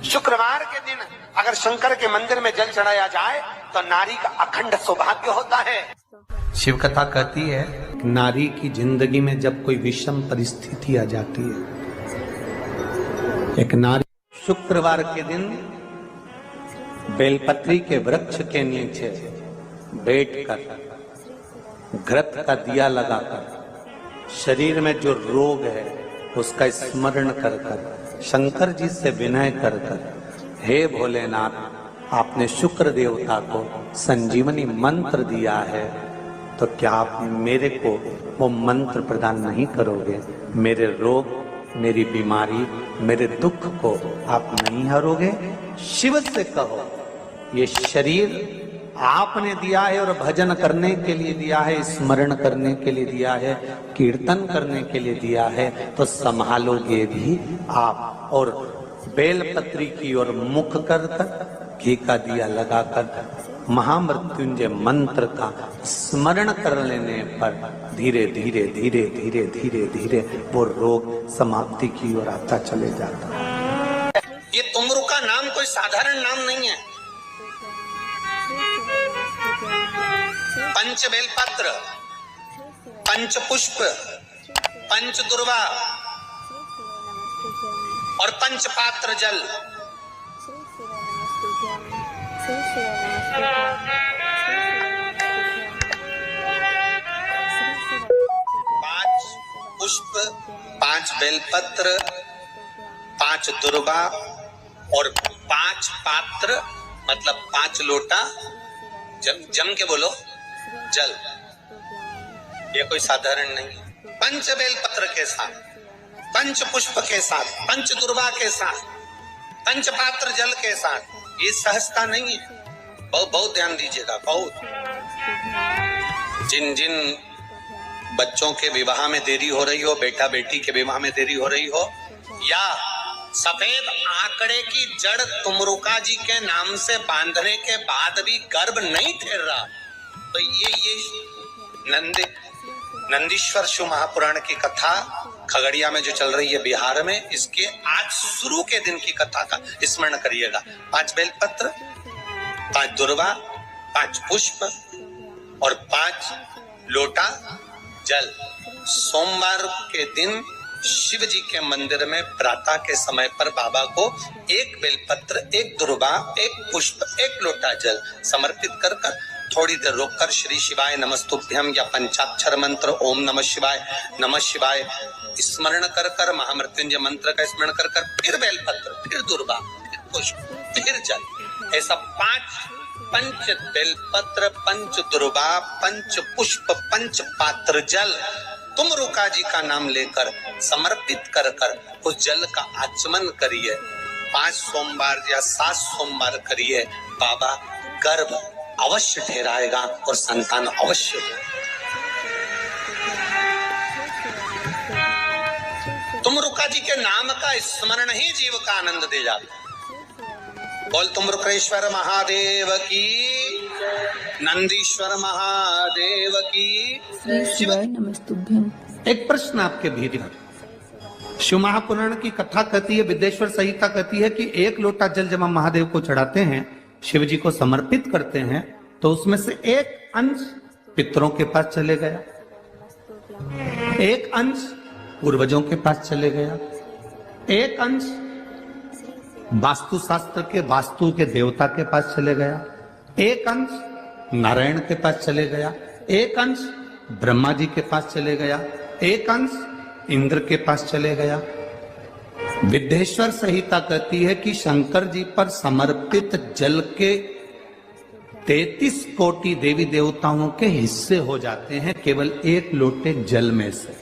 शुक्रवार के दिन अगर शंकर के मंदिर में जल चढ़ाया जाए तो नारी का अखंड सौभाग्य होता है। शिव कथा कहती है नारी की जिंदगी में जब कोई विषम परिस्थिति आ जाती है, एक नारी शुक्रवार के दिन बेलपत्री के वृक्ष के नीचे बैठकर घृत का दिया लगाकर शरीर में जो रोग है उसका स्मरण कर कर शंकर जी से विनय कर कर, हे भोलेनाथ आपने शुक्र देवता को संजीवनी मंत्र दिया है, तो क्या आप मेरे को वो मंत्र प्रदान नहीं करोगे? मेरे रोग, मेरी बीमारी, मेरे दुख को आप नहीं हरोगे? शिव से कहो ये शरीर आपने दिया है और भजन करने के लिए दिया है, स्मरण करने के लिए दिया है, कीर्तन करने के लिए दिया है, तो संभालोगे भी आप। और बेलपत्री की ओर मुख कर घी का दिया लगाकर महामृत्युंजय मंत्र का स्मरण कर लेने पर धीरे धीरे धीरे धीरे धीरे धीरे वो रोग समाप्ति की ओर आता चले जाता है। ये तुमरू का नाम कोई साधारण नाम नहीं है। पंच बेलपत्र, पंच पुष्प, पंच दुर्वा और पंच पात्र जल, पांच पुष्प, पांच बेलपत्र, पांच दुर्वा और पांच पात्र मतलब 5 लोटा जम के बोलो जल। ये कोई साधारण नहीं। पंच बेलपत्र के साथ, पंच पुष्प के साथ, पंच दुर्वा के साथ, पंच पात्र जल के साथ, ये सहजता नहीं है। बहुत ध्यान दीजिएगा। बहुत जिन जिन बच्चों के विवाह में देरी हो रही हो, बेटा बेटी के विवाह में देरी हो रही हो, या सफेद आंकड़े की जड़ तुमरुका जी के नाम से बांधने के बाद भी गर्भ नहीं ठहर रहा, तो ये नंदीश्वर शिव महापुराण की कथा खगड़िया में जो चल रही है बिहार में, इसके आज शुरू के दिन की कथा का स्मरण करिएगा। 5 बेलपत्र, 5 दुर्वा, 5 पुष्प और 5 लोटा जल। सोमवार के दिन शिव जी के मंदिर में प्रातः के समय पर बाबा को 1 बेलपत्र, 1 दुर्वा, 1 पुष्प, 1 लोटा जल समर्पित कर कर थोड़ी देर रोककर श्री शिवाय नमस्तुभ्यम या पंचाक्षर मंत्र ओम नमः शिवाय स्मरण कर कर महामृत्युंजय मंत्र का स्मरण कर कर फिर बेलपत्र, फिर दुर्वा, फिर पुष्प, फिर जल, ऐसा 5 पंच बेलपत्र, पंच दुर्वा, पंच पुष्प, पंच पात्र जल तुमरुका जी का नाम लेकर समर्पित कर कर उस जल का आचमन करिए। 5 सोमवार या 7 सोमवार करिए, बाबा गर्भ अवश्य ठहराएगा और संतान अवश्य हो। तुमरुका जी के नाम का स्मरण ही जीव का आनंद दे जाता है। बोल तुमरुकेश्वर महादेव की, नंदीश्वर महादेव की। शिवाय नमस्तुभ्यम। एक प्रश्न आपके भीतर, शिव महापुराण की कथा कहती है, विदेश्वर संहिता कहती है कि 1 लोटा जल जब हम महादेव को चढ़ाते हैं, शिव जी को समर्पित करते हैं, तो उसमें से 1 अंश पितरों के पास चले गया, 1 अंश पूर्वजों के पास चले गया, 1 अंश वास्तु शास्त्र के वास्तु के देवता के पास चले गया, 1 अंश नारायण के पास चले गया, 1 अंश ब्रह्मा जी के पास चले गया, 1 अंश इंद्र के पास चले गया। विदेश्वर संहिता कहती है कि शंकर जी पर समर्पित जल के 33 कोटि देवी देवताओं के हिस्से हो जाते हैं केवल 1 लोटे जल में से,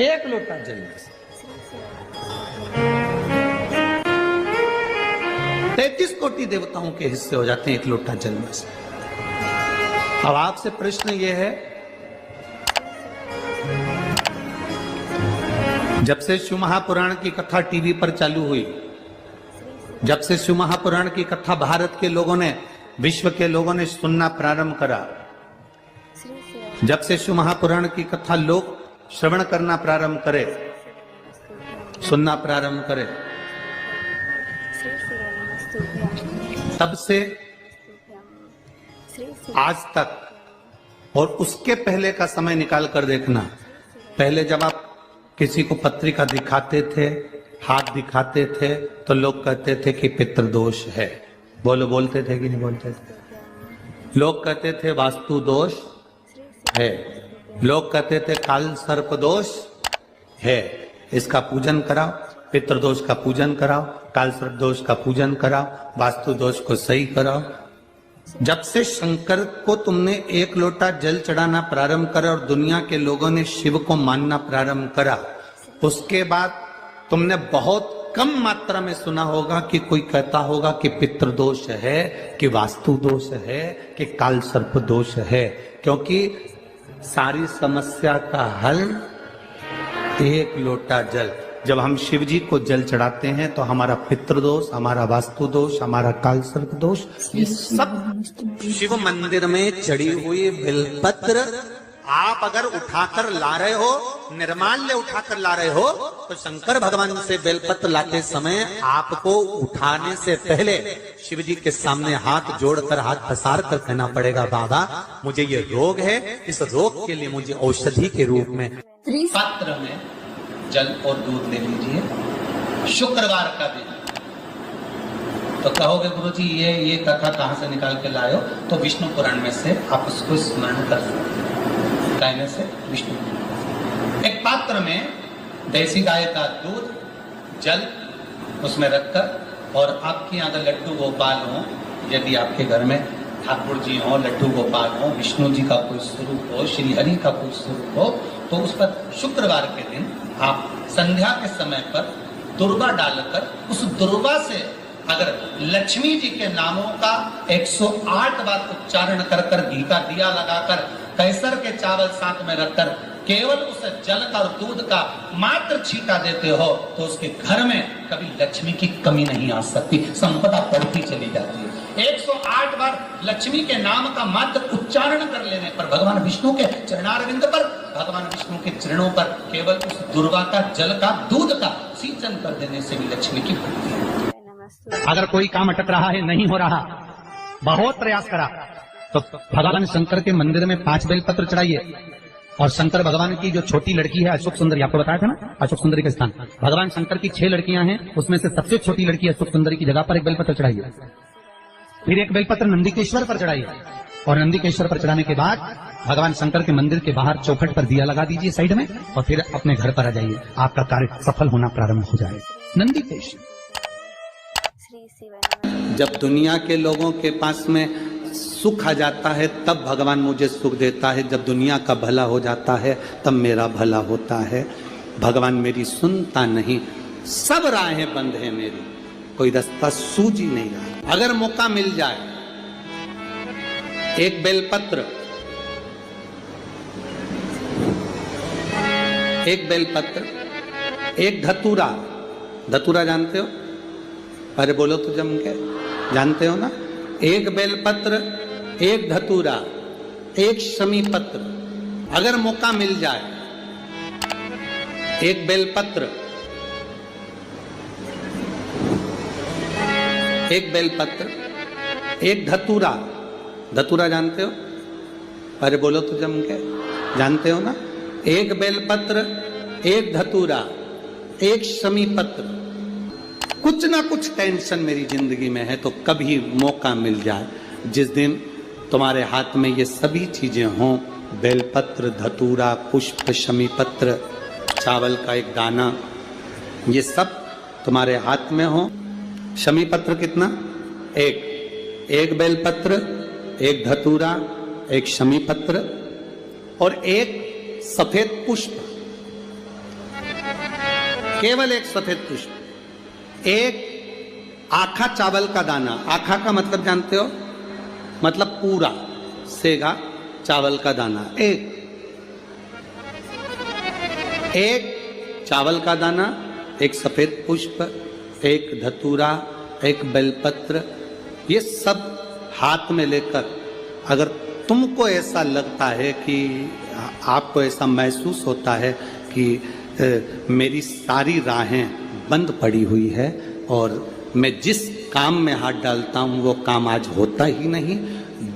1 लोटा जल में से 33 कोटि देवताओं के हिस्से हो जाते हैं 1 लोटा जल में से। अब आपसे प्रश्न यह है, जब से शिव महापुराण की कथा टीवी पर चालू हुई, जब से शिव महापुराण की कथा भारत के लोगों ने, विश्व के लोगों ने सुनना प्रारंभ करा, जब से शिव महापुराण की कथा लोग श्रवण करना प्रारंभ करे, सुनना प्रारंभ करे, तब से आज तक और उसके पहले का समय निकाल कर देखना। पहले जब आप किसी को पत्रिका दिखाते थे, हाथ दिखाते थे, तो लोग कहते थे कि पितृदोष है। बोलते थे कि नहीं बोलते थे? लोग कहते थे वास्तु दोष है, लोग कहते थे काल सर्प दोष है, इसका पूजन कराओ, पितृदोष का पूजन कराओ, काल सर्प दोष का पूजन कराओ, वास्तु दोष को सही कराओ। जब से शंकर को तुमने एक लोटा जल चढ़ाना प्रारंभ करा और दुनिया के लोगों ने शिव को मानना प्रारंभ करा, उसके बाद तुमने बहुत कम मात्रा में सुना होगा कि कोई कहता होगा कि पितृदोष है, कि वास्तु दोष है, कि काल सर्प दोष है। क्योंकि सारी समस्या का हल एक लोटा जल। जब हम शिव जी को जल चढ़ाते हैं तो हमारा पितृदोष, हमारा वास्तु दोष, हमारा काल सर्प दोष, ये सब शिव मंदिर में चढ़ी हुई बेलपत्र आप अगर उठाकर ला रहे हो, निर्माल्य उठाकर ला रहे हो, तो शंकर भगवान से बेलपत्र लाते समय आपको उठाने से पहले शिव जी के सामने हाथ जोड़कर, हाथ पसार कर कहना पड़ेगा, बाबा मुझे ये रोग है, इस रोग के लिए मुझे औषधि के रूप में पात्र में जल और दूध ले लीजिए। शुक्रवार का दिन तो कहोगे गुरुजी ये कथा कहां से निकाल के लाए हो? तो विष्णु पुराण में से आप उसको स्मरण कर सकते हैं। कहने से विष्णु, एक पात्र में देसी गाय का दूध, जल उसमें रखकर, और आपके यहाँ अगर लड्डू गोपाल हो, यदि आपके घर में ठाकुर जी हो, लड्डू गोपाल हो, विष्णु जी का कोई स्वरूप हो, श्री हरि का कोई स्वरूप हो, तो उस पर शुक्रवार के दिन आप संध्या के समय पर दुर्वा डालकर, उस दुर्वा से अगर लक्ष्मी जी के नामों का 108 बार उच्चारण कर घी का दिया लगाकर, कैसर के चावल साथ में रखकर केवल उस जल का और दूध का मात्र छींटा देते हो, तो उसके घर में कभी लक्ष्मी की कमी नहीं आ सकती, संपदा बढ़ती चली जाती है। 108 बार लक्ष्मी के नाम का मात्र उच्चारण कर लेने पर, भगवान विष्णु के चरणारविंद पर, भगवान विष्णु के चरणों पर केवल उस दुर्वा का जल का दूध का सिंचन कर देने से भी लक्ष्मी की बढ़ती है। अगर कोई काम अटक रहा है, नहीं हो रहा, बहुत प्रयास करा, तो भगवान शंकर के मंदिर में 5 बेलपत्र चढ़ाइए। और शंकर भगवान की जो छोटी लड़की है अशोक सुंदरी, आपको बताया था ना अशोक सुंदरी का स्थान, भगवान शंकर की 6 लड़कियां हैं, उसमें से सबसे छोटी लड़की अशोक सुंदरी की जगह पर एक बेलपत्र चढ़ाइए। फिर एक बेलपत्र नंदीकेश्वर पर चढ़ाइए, और नंदीकेश्वर पर चढ़ाने के बाद भगवान शंकर के मंदिर के बाहर चौखट पर दिया लगा दीजिए साइड में, और फिर अपने घर पर आ जाइए, आपका कार्य सफल होना प्रारंभ हो जाएगा। नंदीकेश्वर। जब दुनिया के लोगों के पास में सुख आ जाता है तब भगवान मुझे सुख देता है, जब दुनिया का भला हो जाता है तब मेरा भला होता है। भगवान मेरी सुनता नहीं, सब राहें बंद है मेरी, कोई रास्ता सूझ ही नहीं रहा। अगर मौका मिल जाए, एक बेलपत्र, एक बेलपत्र, एक धतूरा, धतूरा जानते हो? अरे बोलो तो जम के, जानते हो ना? एक बेलपत्र, एक धतूरा, एक शमी पत्र, अगर मौका मिल जाए, एक बेलपत्र, एक बेलपत्र, एक धतूरा, धतूरा जानते हो? अरे बोलो तो जम के, जानते हो ना? एक बेलपत्र, एक धतूरा, एक शमी पत्र। कुछ ना कुछ टेंशन मेरी जिंदगी में है, तो कभी मौका मिल जाए, जिस दिन तुम्हारे हाथ में ये सभी चीजें हों, बेलपत्र, धतूरा, पुष्प, शमी पत्र, चावल का एक दाना, ये सब तुम्हारे हाथ में हो। शमी पत्र कितना? एक बेलपत्र, एक धतूरा, एक शमी पत्र और एक सफेद पुष्प, केवल एक सफेद पुष्प, एक आखा चावल का दाना। आखा का मतलब जानते हो? मतलब पूरा सेगा चावल का दाना। एक चावल का दाना, एक सफेद पुष्प, एक धतूरा, एक बेलपत्र, ये सब हाथ में लेकर, अगर तुमको ऐसा लगता है कि आपको ऐसा महसूस होता है कि मेरी सारी राहें बंद पड़ी हुई है और मैं जिस काम में हाथ डालता हूं वो काम आज होता ही नहीं,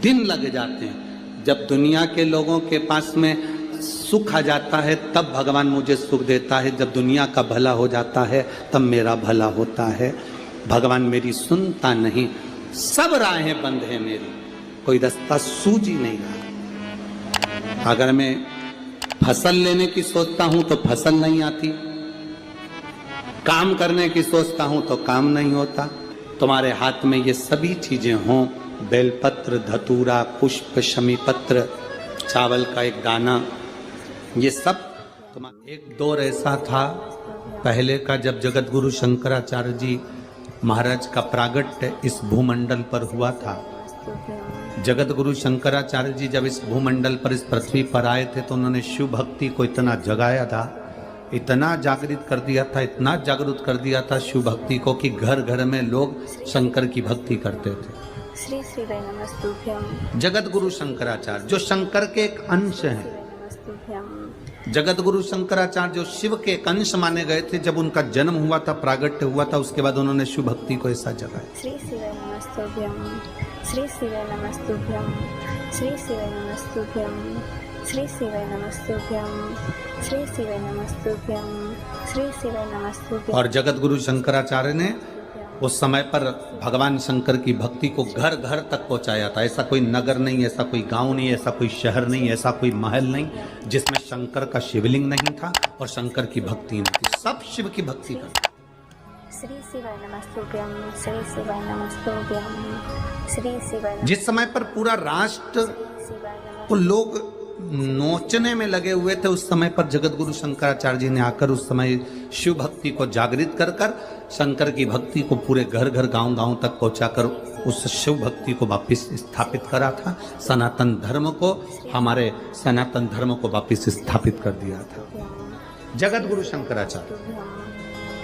दिन लग जाते हैं। जब दुनिया के लोगों के पास में सुख आ जाता है तब भगवान मुझे सुख देता है, जब दुनिया का भला हो जाता है तब मेरा भला होता है। भगवान मेरी सुनता नहीं, सब राहें बंद है मेरी, कोई रास्ता सूझ ही नहीं रहा। अगर मैं फसल लेने की सोचता हूं तो फसल नहीं आती, काम करने की सोचता हूं तो काम नहीं होता। तुम्हारे हाथ में ये सभी चीजें हों, बेलपत्र, धतूरा, पुष्प, शमी पत्र, चावल का एक दाना, ये सब तुम्हारा। एक दौर ऐसा था पहले का, जब जगत गुरु शंकराचार्य जी महाराज का प्रागट्य इस भूमंडल पर हुआ था। जगत गुरु शंकराचार्य जी जब इस भूमंडल पर, इस पृथ्वी पर आए थे तो उन्होंने शिव भक्ति को इतना जगाया था, इतना जागृत कर दिया था, इतना जागरूक कर दिया था शिव भक्ति को कि घर घर में लोग शंकर की भक्ति करते थे। श्री श्री वै नमस्तुभ्यं। जगत गुरु शंकराचार्य जो शंकर के एक अंश हैं, जगत गुरु शंकराचार्य जो शिव के एक अंश माने गए थे, जब उनका जन्म हुआ था, प्रागट्य हुआ था, उसके बाद उन्होंने शिव भक्ति को ऐसा जगाया। श्री श्री वै नमस्तुभ्यं, श्री श्री वै नमस्तुभ्यं, श्री श्री वै नमस्तुभ्यं, श्री श्री वै नमस्तुभ्यं, श्री श्री वै नमस्तुभ्यं, श्री श्री वै नमस्तुभ्यं। और जगत गुरु शंकराचार्य ने उस समय पर भगवान शंकर की भक्ति को घर घर तक पहुंचाया था। ऐसा कोई नगर नहीं, ऐसा कोई गांव नहीं, ऐसा कोई शहर नहीं, ऐसा कोई महल नहीं जिसमें शंकर का शिवलिंग नहीं था और शंकर की भक्ति नहीं थी। सब शिव की भक्ति करते। श्री शिवाय नमस्तुभ्यं, श्री शिवाय नमस्तुभ्यं, श्री शिवाय। जिस समय पर पूरा राष्ट्र को लोग नोचने में लगे हुए थे, उस समय पर जगत गुरु शंकराचार्य जी ने आकर उस समय शिव भक्ति को जागृत कर कर शंकर की भक्ति को पूरे घर घर गांव गांव तक पहुंचाकर उस शिव भक्ति को वापस स्थापित करा था। सनातन धर्म को, हमारे सनातन धर्म को वापस स्थापित कर दिया था जगत गुरु शंकराचार्य।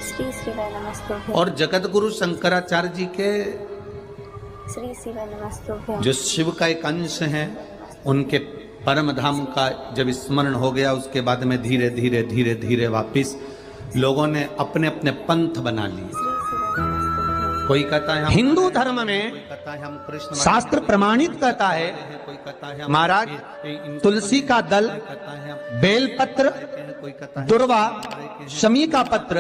श्री शिवाय नमस्तुभ्यं। और जगत गुरु शंकराचार्य जी के श्री शिवाय नमस्तुभ्यं जो शिव का एक अंश है, उनके परम धाम का जब स्मरण हो गया, उसके बाद में धीरे धीरे धीरे धीरे वापिस लोगों ने अपने अपने पंथ बना लिए। कोई कहता है हिंदू धर्म में हम कृष्ण, शास्त्र प्रमाणित कहता है कोई कहता है महाराज तुलसी का दल, बेलपत्र, दुर्वा, शमी का पत्र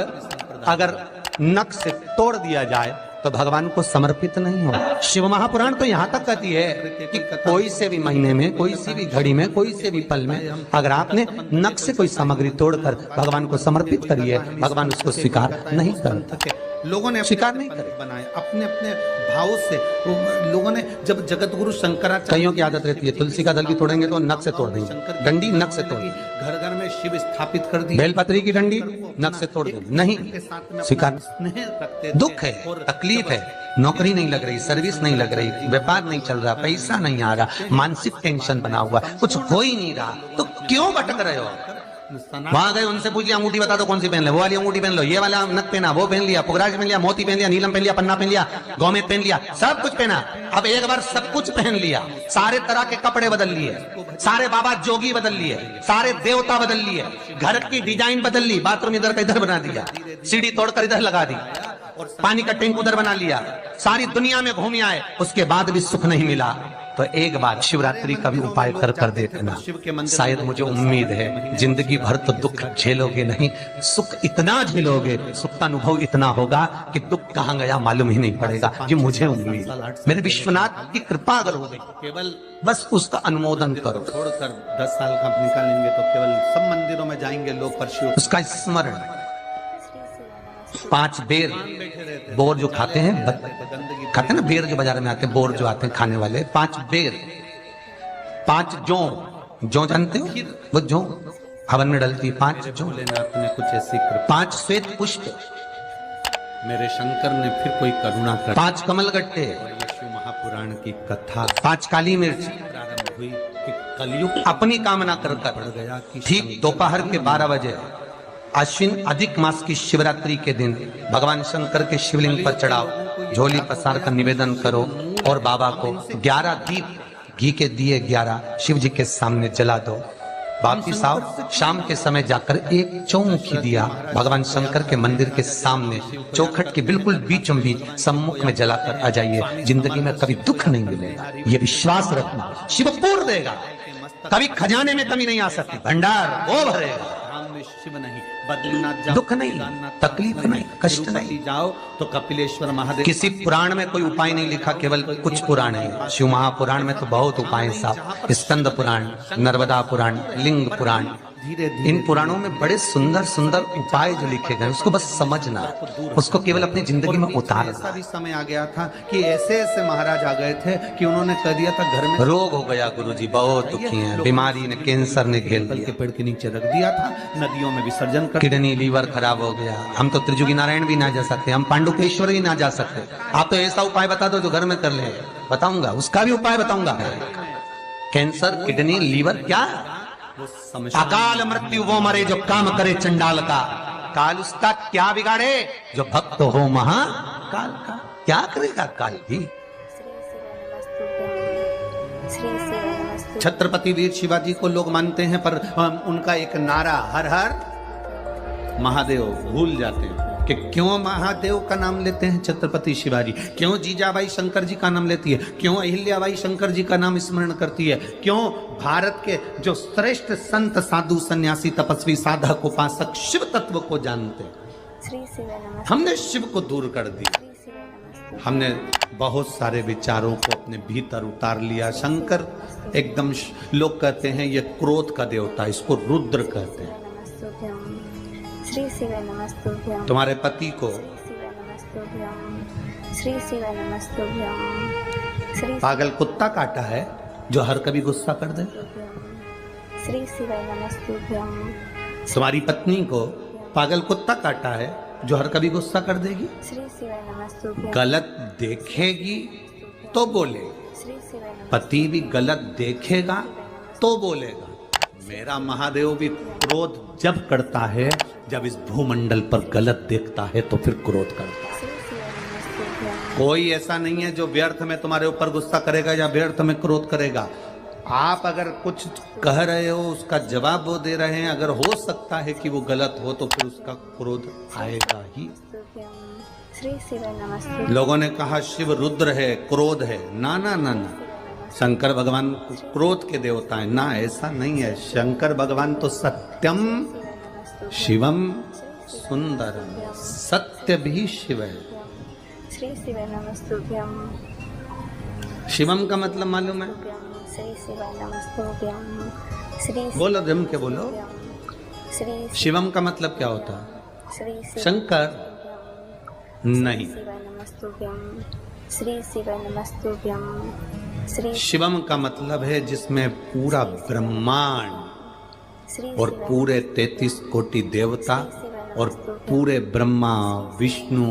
अगर नख से तोड़ दिया जाए तो भगवान को समर्पित नहीं हो। शिव महापुराण तो यहाँ तक कहती है कि कोई से भी महीने में, कोई सी भी घड़ी में, कोई से भी पल में अगर आपने नख से कोई सामग्री तोड़कर भगवान को समर्पित करी है, भगवान उसको स्वीकार नहीं करते। लोगों ने स्वीकार नहीं करे, बनाए अपने अपने भाव से। लोगों ने जब जगत गुरु शंकराचार्य, कईयों की आदत रहती है तुलसी का दल भी तोड़ेंगे तो नख से तोड़ देंगे, डंडी नख से तोड़, घर घर में शिव स्थापित कर दी, बेलपत्री की डंडी नख से तोड़ देंगे, नहीं स्वीकार। दुख है, तकलीफ है, नौकरी नहीं लग रही, सर्विस नहीं लग रही, व्यापार नहीं चल रहा, पैसा नहीं आ रहा, मानसिक टेंशन बना हुआ, कुछ हो ही नहीं रहा, तो क्यों भटक रहे हो? वहां गए, उनसे पूछ लिया अंगूठी बता दो कौन सी पहन ले, वो वाली अंगूठी पहन लो, ये वाला नथ पहना, वो पहन लिया, पुगराज पहन लिया, मोती पहन लिया, नीलम पहन लिया, पन्ना पहन लिया, गौमेद पहन लिया, सब कुछ पहना। अब एक बार सब कुछ पहन लिया, सारे तरह के कपड़े बदल लिए, सारे बाबा जोगी बदल लिए, सारे देवता बदल लिए, घर की डिजाइन बदल ली, बाथरूम इधर का इधर बना दिया, सीढ़ी तोड़कर इधर लगा दी, पानी का टैंक उधर बना लिया, सारी दुनिया में घूम आए, उसके बाद भी सुख नहीं मिला। तो एक बार शिवरात्रि का भी उपाय कर कर देखना, शायद मुझे उम्मीद है जिंदगी भर तो दुख झेलोगे नहीं, सुख इतना झेलोगे, सुख का अनुभव इतना होगा कि दुख कहाँ गया मालूम ही नहीं पड़ेगा। ये मुझे उम्मीद, मेरे विश्वनाथ की कृपा अगर हो गई, केवल बस उसका अनुमोदन करो। छोड़कर 10 साल का निकालेंगे तो केवल सब मंदिरों में जाएंगे लोग, पर शिव उसका स्मरण 5 बेर, बोर जो खाते हैं, खाते हैं ना बेर जो बाजार में आते हैं, बोर जो आते हैं खाने वाले, 5 बेर, 5 जौ जानते हो, वो जौ हवन में डलती, 5 जौ लेना अपने कुछ ऐसी कृपा। 5 श्वेत पुष्प, मेरे शंकर ने फिर कोई करुणा कर, 5 कमल गट्टे, शिव महापुराण की कथा 5 काली मिर्च प्रारंभ हुई कि कलयुग अपनी कामना कर गया कि ठीक दोपहर के 12 बजे अश्विन अधिक मास की शिवरात्रि के दिन भगवान शंकर के शिवलिंग पर चढ़ाओ, झोली पसार कर निवेदन करो और बाबा को 11 दीप, घी के दिए 11 शिव जी के सामने जला दो वापिस आओ, शाम के समय जाकर एक चौमुखी दिया भगवान शंकर के मंदिर के सामने चौखट के बिल्कुल बीचों बीच सम्मुख में जलाकर आ जाइए। जिंदगी में कभी दुख नहीं मिलेगा, ये विश्वास रखना। शिव पूर्ण देगा, कभी खजाने में कमी नहीं आ सकती, भंडार वो भरेगा। शिव नहीं, बद्रीनाथ जाओ, दुख नहीं, तकलीफ नहीं, कष्ट नहीं। जाओ तो कपिलेश्वर महादेव। किसी पुराण में कोई उपाय नहीं लिखा, केवल कुछ पुराण है। शिव महापुराण में तो बहुत उपाय हैं साहब। स्कंद पुराण, नर्मदा पुराण, लिंग पुराण, इन पुराणों में बड़े सुंदर सुंदर उपाय जो लिखे गए, उसको बस समझना, उसको केवल अपनी जिंदगी में उतारना। ऐसा भी समय आ गया था कि ऐसे ऐसे महाराज आ गए थे कि उन्होंने कह दिया था घर में रोग हो गया गुरुजी, बहुत दुखी हैं, बीमारी ने, कैंसर ने घेर पीपल के लिया, पेड़ के नीचे रख दिया था, नदियों में विसर्जन कर। किडनी लीवर खराब हो गया। हम तो त्रिजुगी नारायण भी ना जा सकते, हम पांडुकेश्वर भी ना जा सकते। आप तो ऐसा उपाय बता दो जो घर में कर ले। बताऊंगा, उसका भी उपाय बताऊंगा। कैंसर, किडनी, लीवर, क्या अकाल मृत्यु वो मरे जो काम करे चंडाल का। काल उसका क्या बिगाड़े जो भक्त हो महाकाल का। क्या करेगा काल भी। श्री शिवाय नमस्तुभ्यं। छत्रपति वीर शिवाजी को लोग मानते हैं, पर उनका एक नारा हर हर महादेव भूल जाते हैं कि क्यों महादेव का नाम लेते हैं छत्रपति शिवाजी, क्यों जीजाबाई शंकर जी का नाम लेती है, क्यों अहिल्याबाई शंकर जी का नाम स्मरण करती है, क्यों भारत के जो श्रेष्ठ संत साधु सन्यासी तपस्वी साधक उपासक शिव तत्व को जानते हैं। श्री शिवाय नमस्तुभ्यं। हमने शिव को दूर कर दिया, श्री शिवाय नमस्तुभ्यं। हमने बहुत सारे विचारों को अपने भीतर उतार लिया। शंकर एकदम लोग कहते हैं ये क्रोध का देवता, इसको रुद्र कहते हैं। श्री शिवाय नमस्तुभ्यं। तुम्हारे पति को श्री शिवाय नमस्तुभ्यं। श्री शिवाय नमस्तुभ्यं। श्री पागल कुत्ता काटा है जो हर कभी गुस्सा कर दे। श्री शिवाय नमस्तुभ्यं। तुम्हारी पत्नी को पागल कुत्ता काटा है जो हर कभी गुस्सा कर देगी, श्री शिवाय नमस्तुभ्यं। गलत देखेगी तो बोले, श्री शिवाय नमस्तुभ्यं। पति भी गलत देखेगा तो बोलेगा। मेरा महादेव भी क्रोध जब करता है, जब इस भूमंडल पर गलत देखता है तो फिर क्रोध करता है। श्री शिवाय नमस्तुभ्यं। कोई ऐसा नहीं है जो व्यर्थ में तुम्हारे ऊपर गुस्सा करेगा या व्यर्थ में क्रोध करेगा। आप अगर कुछ कह रहे हो, उसका जवाब वो दे रहे हैं, अगर हो सकता है कि वो गलत हो तो फिर उसका क्रोध आएगा ही। श्री शिवाय नमस्तुभ्यं। लोगों ने कहा शिव रुद्र है, क्रोध है। ना ना ना ना, शंकर भगवान क्रोध के देवता है ना, ऐसा नहीं है। शंकर भगवान तो सत्यम शिवम सुंदरम, सत्य भी शिव है। श्री शिवाय नमस्तुभ्यं। शिवम का मतलब मालूम है? श्री शिवाय नमस्तुभ्यं। श्री बोलो, जम के बोलो। श्री शिवम का मतलब क्या होता है? श्री शंकर नहीं, शिवाय नमस्तुभ्यं। श्री शिवाय नमस्तुभ्यं। श्री शिवम का मतलब है जिसमें पूरा ब्रह्मांड श्री और पूरे 33 कोटि देवता और पूरे ब्रह्मा विष्णु